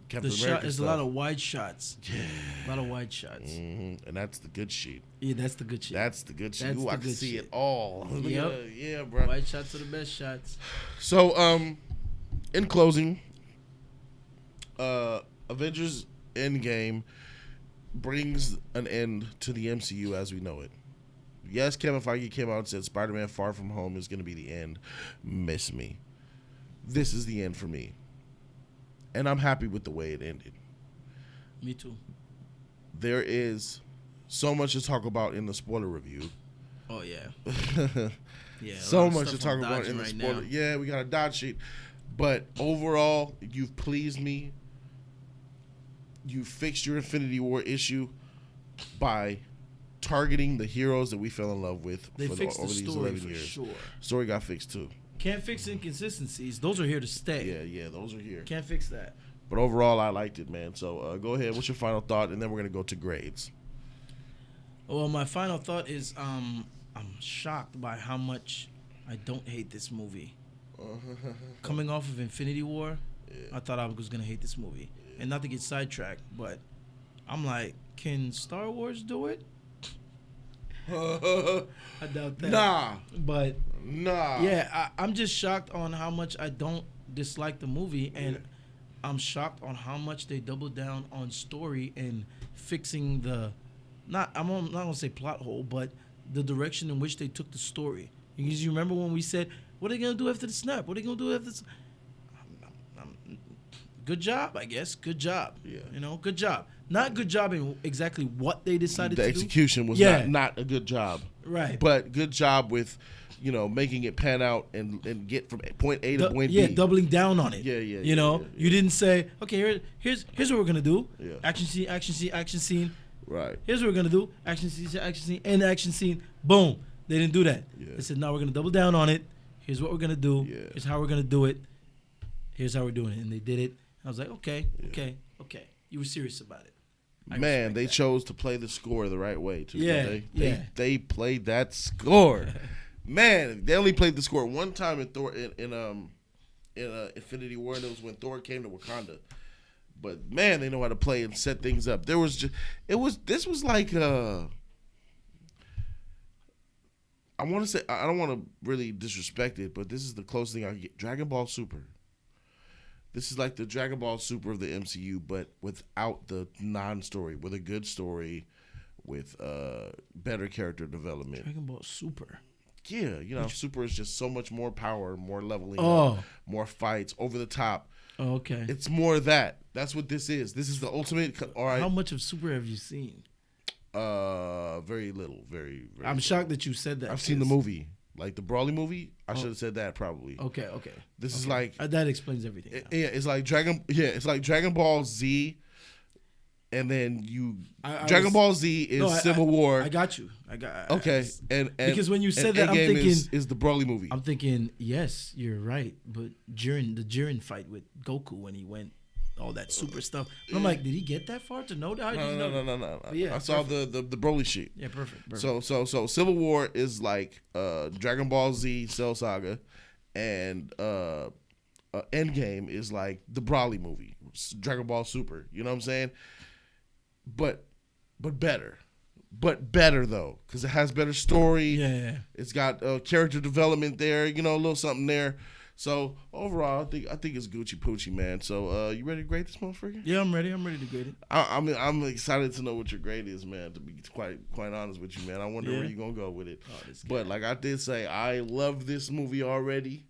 Captain America. There's a lot of wide shots. Yeah, a lot of wide shots. Mm-hmm. And that's the good shit. Yeah, that's the good shit. That's the good shit. Ooh, I can see it all. Yep. Yeah, bro. Wide shots are the best shots. So, in closing, Avengers Endgame brings an end to the MCU as we know it. Yes, Kevin Feige came out and said Spider-Man Far From Home is going to be the end. Miss me. This is the end for me. And I'm happy with the way it ended. Me too. There is so much to talk about in the spoiler review. Oh, yeah. Yeah. So much to talk about in the spoiler. Now. Yeah, we got a dodge sheet. But overall, you've pleased me. You fixed your Infinity War issue by targeting the heroes that we fell in love with over these 11 years. Sure. Story got fixed too. Can't fix inconsistencies. Those are here to stay. Yeah, those are here. Can't fix that. But overall, I liked it, man. So go ahead. What's your final thought? And then we're going to go to grades. Well, my final thought is I'm shocked by how much I don't hate this movie. Coming off of Infinity War, I thought I was going to hate this movie. And not to get sidetracked, but I'm like, can Star Wars do it? I doubt that. Nah. Yeah, I'm just shocked on how much I don't dislike the movie, and I'm shocked on how much they doubled down on story and fixing I'm not gonna say plot hole, but the direction in which they took the story. Because you remember when we said, what are they gonna do after the snap? What are they gonna do after this? Good job, I guess. Good job. Yeah. Good job. Not good job in exactly what they decided to do. The execution was not a good job. Right. But good job with, making it pan out and get from point A to point B. Yeah, doubling down on it. Yeah. You didn't say, okay, here's what we're going to do. Yeah. Action scene. Right. Here's what we're going to do. Action scene, and action scene. Boom. They didn't do that. Yeah. They said, no, we're going to double down on it. Here's what we're going to do. Yeah. Here's how we're going to do it. Here's how we're doing it. And they did it. I was like, okay. You were serious about it. Man, they chose to play the score the right way, too. Yeah, They played that score. Man, they only played the score one time in Thor in Infinity War, and it was when Thor came to Wakanda. But man, they know how to play and set things up. This was like I want to say, I don't want to really disrespect it, but this is the closest thing I can get. Dragon Ball Super. This is like the Dragon Ball Super of the MCU, but without the non-story, with a good story, with better character development. Dragon Ball Super. Yeah, Super is just so much more power, more leveling up, more fights, over the top. Oh, okay. It's more of that. That's what this is. This is the ultimate. All right. How much of Super have you seen? Very little. Very I'm shocked that you said that. I've seen the movie. Like the Broly movie, I should have said that probably. Okay. This is like that explains everything. It's like Dragon Ball Z, and then Dragon Ball Z is Civil War. I got you. Okay, and because when you said that, I'm thinking is the Broly movie. I'm thinking yes, you're right, but during the Jiren fight with Goku when he went all that super stuff, and I'm like, did he get that far to know that? No. Yeah, I saw the Broly sheet. Yeah, perfect. So Civil War is like Dragon Ball Z Cell Saga, and Endgame is like the Broly movie, Dragon Ball Super. You know what I'm saying? But better. But better though, because it has better story. Yeah. It's got character development there. A little something there. So overall, I think it's Gucci Poochie, man. So you ready to grade this motherfucker? Yeah, I'm ready. I'm ready to grade it. I'm excited to know what your grade is, man. To be quite honest with you, man, I wonder where you're gonna go with it. But like I did say, I love this movie already,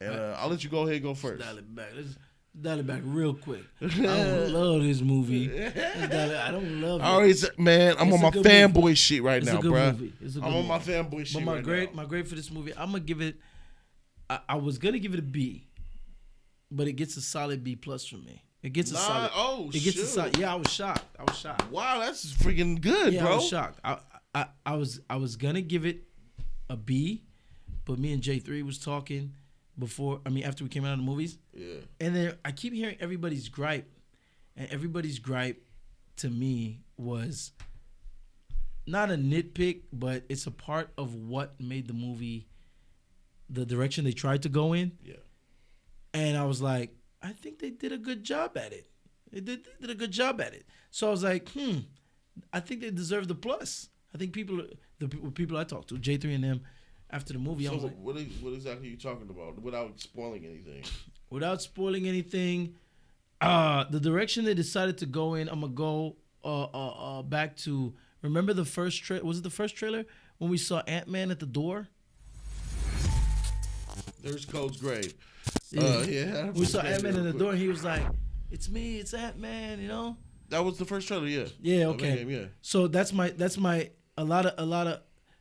and I'll let you go ahead and go first. Let's dial it back real quick. I don't love this movie. I don't love it. I already said, man, I'm on my fanboy shit right now, bro. I'm on my fanboy shit right now. My grade for this movie, I'm gonna give it. I was gonna give it a B, but it gets a solid B plus from me. It gets a solid. Oh, it gets a solid. Yeah, I was shocked. Wow, that's freaking good, bro. I was shocked. I was gonna give it a B, but me and J3 was talking after we came out of the movies. Yeah. And then I keep hearing everybody's gripe, and everybody's gripe to me was not a nitpick, but it's a part of what made the movie the direction they tried to go in. Yeah. And I was like, I think they did a good job at it. They did a good job at it. So I was like, I think they deserve the plus. I think the people I talked to, J3 and them, after the movie, I was like, what exactly are you talking about without spoiling anything? Without spoiling anything, the direction they decided to go in, I'm gonna go back to, remember the first was it the first trailer when we saw Ant-Man at the door? There's Code's grave. Yeah. We saw Ant-Man in the door, and he was like, "It's me, it's Ant-Man," you know. That was the first trailer, yeah. Yeah, okay. Yeah. So that's my a lot of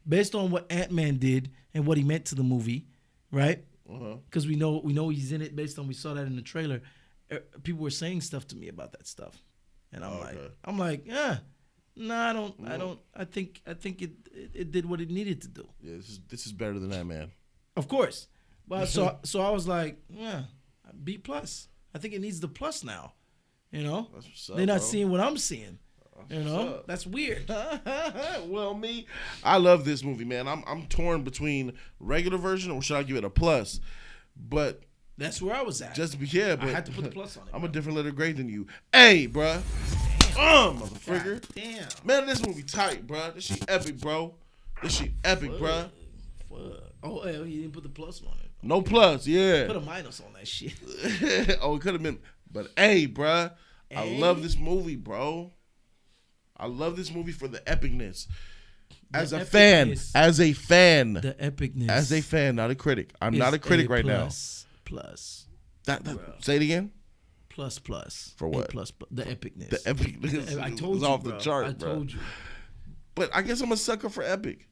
based on what Ant-Man did and what he meant to the movie, right? Because we know he's in it based on we saw that in the trailer. People were saying stuff to me about that stuff, and I'm like, I don't. I think it did what it needed to do. Yeah, this is better than that, man. Of course. But so I was like, B plus. I think it needs the plus now. You know? That's what's up, they're not bro. seeing what I'm seeing. You know? That's weird. Well, I love this movie, man. I'm torn between regular version or should I give it a plus? But that's where I was at. But I had to put the plus on it. I'm a different letter grade than you. Hey, bruh. Motherfucker. Damn. Man, this movie tight, bruh. This shit epic, bro. Bruh. Fuck. Oh, you didn't put the plus on it. No plus, yeah. Put a minus on that shit. Oh, it could have been. But hey, bruh. I love this movie, bro. I love this movie for the epicness. As a fan. The epicness. As a fan, not a critic. I'm not a critic right now. Plus. Say it again. Plus. For what? Plus. The epicness. The epicness. I told you, off bro. the chart, I told you. But I guess I'm a sucker for epic.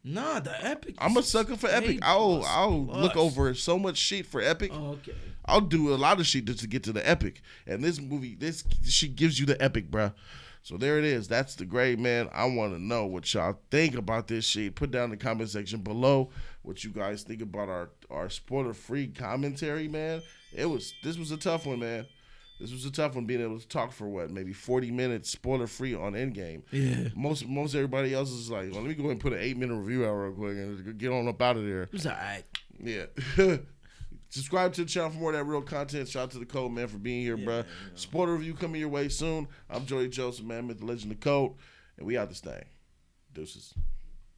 Nah, the epic. I'm a sucker for epic. I'll look over so much shit for epic. Oh, okay. I'll do a lot of shit just to get to the epic. And this movie, this shit gives you the epic, bruh. So there it is. That's the grade, man. I want to know what y'all think about this shit. Put down in the comment section below what you guys think about our spoiler-free commentary, man. This was a tough one, man. This was a tough one, being able to talk for maybe 40 minutes spoiler-free on Endgame. Yeah. Most everybody else is like, well, let me go ahead and put an 8-minute review out real quick and get on up out of there. It was all right. Yeah. Subscribe to the channel for more of that real content. Shout out to the Code, man, for being here, bro. Spoiler review coming your way soon. I'm Jody Joseph, man, with the Legend of Code, and we out this thing. Deuces.